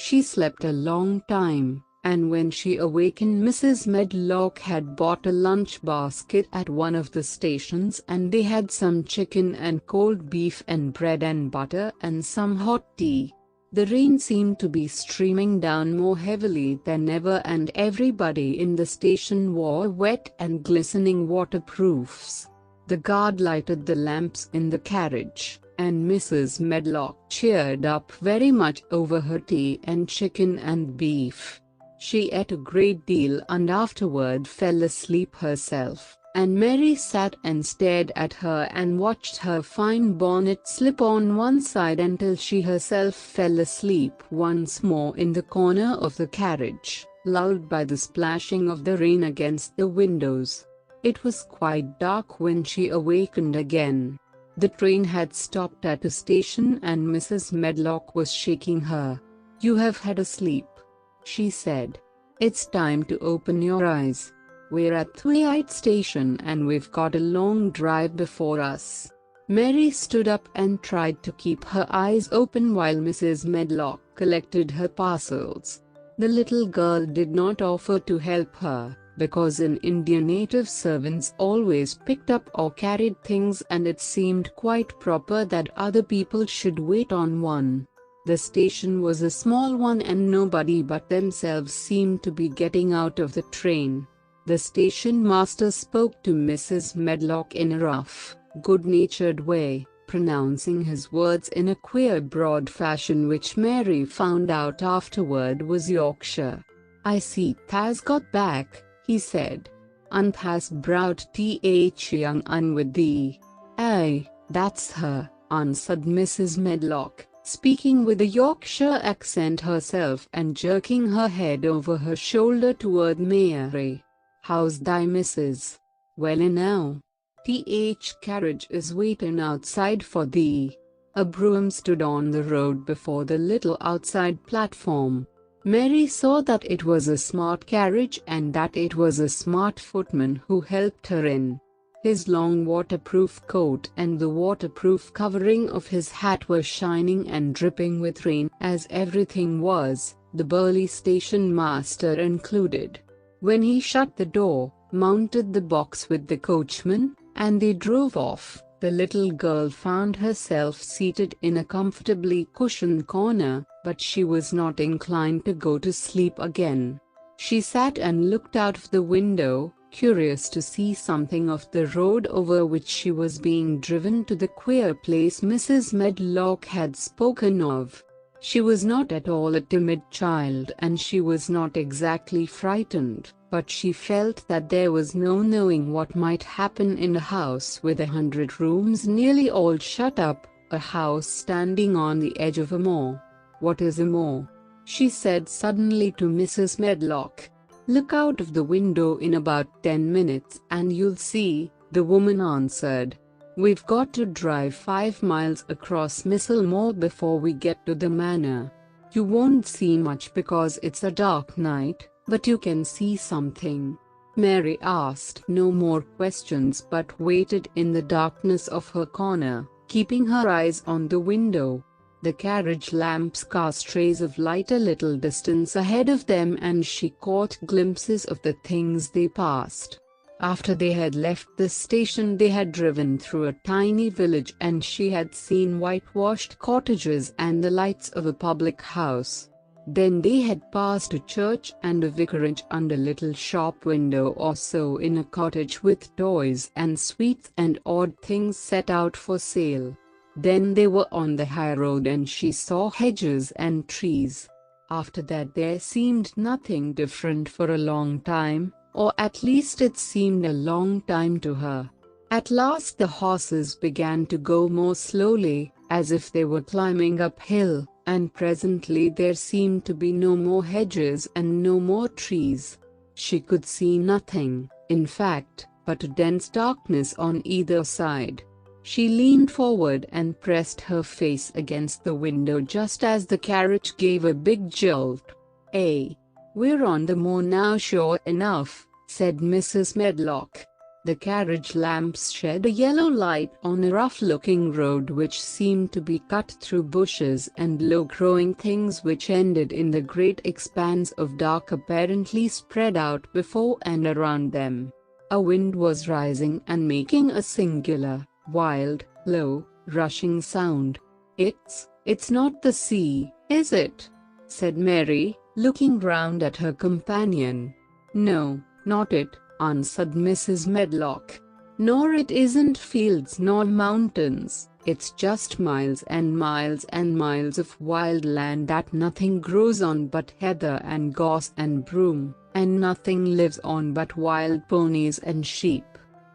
She slept a long time, and when she awakened, Mrs. Medlock had bought a lunch basket at one of the stations, and they had some chicken and cold beef and bread and butter and some hot tea. The rain seemed to be streaming down more heavily than ever, and everybody in the station wore wet and glistening waterproofs. The guard lighted the lamps in the carriage, and Mrs. Medlock cheered up very much over her tea and chicken and beef. She ate a great deal and afterward fell asleep herself, and Mary sat and stared at her and watched her fine bonnet slip on one side until she herself fell asleep once more in the corner of the carriage, lulled by the splashing of the rain against the windows. It was quite dark when she awakened again. The train had stopped at a station and Mrs. Medlock was shaking her. "You have had a sleep," she said. "It's time to open your eyes. We're at Thwaite Station and we've got a long drive before us." Mary stood up and tried to keep her eyes open while Mrs. Medlock collected her parcels. The little girl did not offer to help her, because in India native servants always picked up or carried things, and it seemed quite proper that other people should wait on one. The station was a small one and nobody but themselves seemed to be getting out of the train. The station master spoke to Mrs. Medlock in a rough, good-natured way, pronouncing his words in a queer broad fashion which Mary found out afterward was Yorkshire. "I see Thas got back," he said. "And has brought th young un with thee." "Aye, that's her," answered Mrs. Medlock, speaking with a Yorkshire accent herself and jerking her head over her shoulder toward Mary. "How's thy missus?" "Well enow. Th carriage is waiting outside for thee." A brougham stood on the road before the little outside platform. Mary saw that it was a smart carriage and that it was a smart footman who helped her in. His long waterproof coat and the waterproof covering of his hat were shining and dripping with rain, as everything was, the burly station master included. When he shut the door, mounted the box with the coachman, and they drove off, the little girl found herself seated in a comfortably cushioned corner, but she was not inclined to go to sleep again. She sat and looked out of the window, curious to see something of the road over which she was being driven to the queer place Mrs. Medlock had spoken of. She was not at all a timid child and she was not exactly frightened, but she felt that there was no knowing what might happen in a house with 100 rooms nearly all shut up, a house standing on the edge of a moor. "What is a moor?" she said suddenly to Mrs. Medlock. "Look out of the window in about 10 minutes and you'll see," the woman answered. "We've got to drive 5 miles across Moor before we get to the manor. You won't see much because it's a dark night, but you can see something." Mary asked no more questions but waited in the darkness of her corner, keeping her eyes on the window. The carriage lamps cast rays of light a little distance ahead of them and she caught glimpses of the things they passed. After they had left the station they had driven through a tiny village and she had seen whitewashed cottages and the lights of a public house. Then they had passed a church and a vicarage and a little shop window or so in a cottage with toys and sweets and odd things set out for sale. Then they were on the high road and she saw hedges and trees. After that there seemed nothing different for a long time, or at least it seemed a long time to her. At last the horses began to go more slowly, as if they were climbing uphill, and presently there seemed to be no more hedges and no more trees. She could see nothing, in fact, but a dense darkness on either side. She leaned forward and pressed her face against the window just as the carriage gave a big jolt. "We're on the moor now sure enough," said Mrs. Medlock. The carriage lamps shed a yellow light on a rough-looking road which seemed to be cut through bushes and low-growing things which ended in the great expanse of dark apparently spread out before and around them. A wind was rising and making a singular, wild, low, rushing sound. It's not the sea, is it?" said Mary, looking round at her companion. "No, not it," answered Mrs. Medlock. "Nor it isn't fields nor mountains, it's just miles and miles and miles of wild land that nothing grows on but heather and gorse and broom, and nothing lives on but wild ponies and sheep.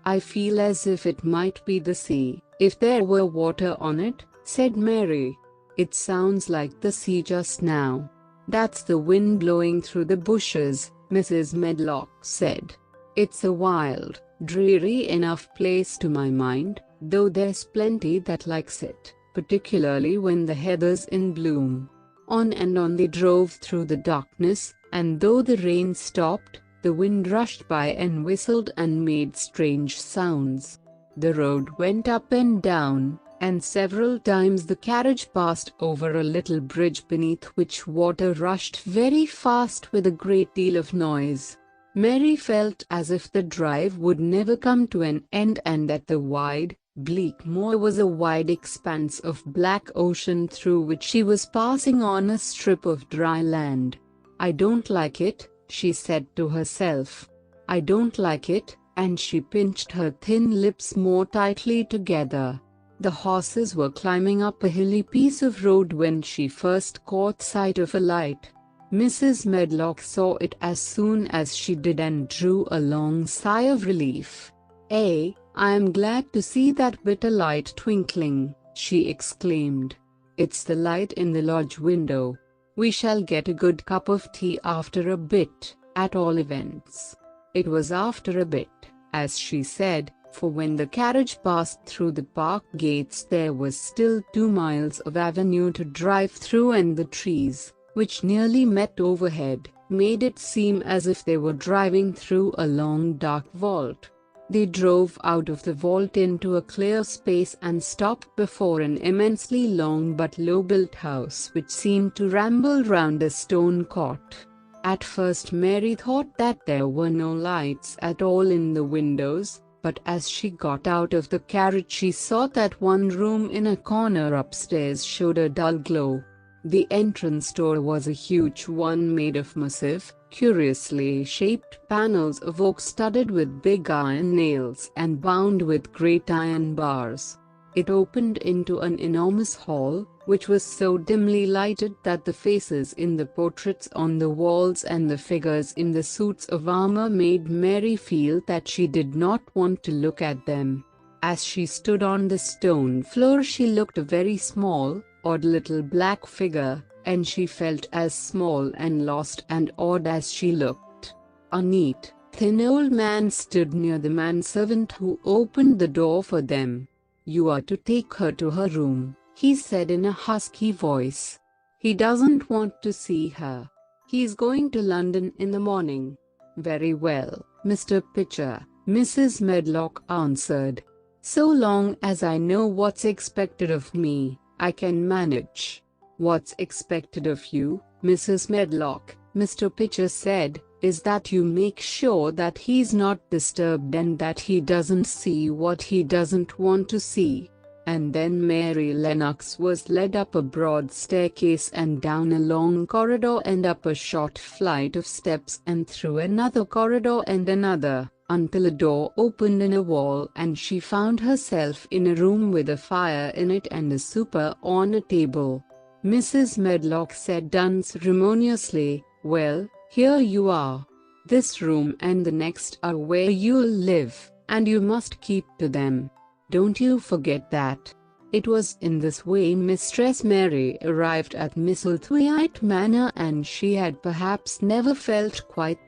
I feel as if it might be the sea, if there were water on it," said Mary. "It sounds like the sea just now." "That's the wind blowing through the bushes," Mrs. Medlock said. "It's a wild, dreary enough place to my mind, though there's plenty that likes it, particularly when the heather's in bloom." On and on they drove through the darkness, and though the rain stopped, the wind rushed by and whistled and made strange sounds. The road went up and down, and several times the carriage passed over a little bridge beneath which water rushed very fast with a great deal of noise. Mary felt as if the drive would never come to an end and that the wide, bleak moor was a wide expanse of black ocean through which she was passing on a strip of dry land. "I don't like it," she said to herself. "I don't like it," and she pinched her thin lips more tightly together. The horses were climbing up a hilly piece of road when she first caught sight of a light. Mrs. Medlock saw it as soon as she did and drew a long sigh of relief. "I am glad to see that bit of light twinkling," she exclaimed. "It's the light in the lodge window. We shall get a good cup of tea after a bit, at all events." It was after a bit, as she said, for when the carriage passed through the park gates there was still 2 miles of avenue to drive through, and the trees, which nearly met overhead, made it seem as if they were driving through a long dark vault. They drove out of the vault into a clear space and stopped before an immensely long but low-built house which seemed to ramble round a stone court. At first Mary thought that there were no lights at all in the windows, but as she got out of the carriage she saw that one room in a corner upstairs showed a dull glow. The entrance door was a huge one made of massive, curiously shaped panels of oak studded with big iron nails and bound with great iron bars. It opened into an enormous hall, which was so dimly lighted that the faces in the portraits on the walls and the figures in the suits of armor made Mary feel that she did not want to look at them. As she stood on the stone floor she looked a very small, odd little black figure, and she felt as small and lost and odd as she looked. A neat, thin old man stood near the manservant who opened the door for them. "You are to take her to her room," he said in a husky voice. "He doesn't want to see her. He's going to London in the morning." "Very well, Mr. Pitcher," Mrs. Medlock answered. "So long as I know what's expected of me, I can manage." "What's expected of you, Mrs. Medlock," Mr. Pitcher said, "is that you make sure that he's not disturbed and that he doesn't see what he doesn't want to see." And then Mary Lennox was led up a broad staircase and down a long corridor and up a short flight of steps and through another corridor and another, until a door opened in a wall and she found herself in a room with a fire in it and a supper on a table. Mrs. Medlock said unceremoniously, "Well, here you are. This room and the next are where you'll live, and you must keep to them. Don't you forget that." It was in this way Mistress Mary arrived at Misselthwaite Manor, and she had perhaps never felt quite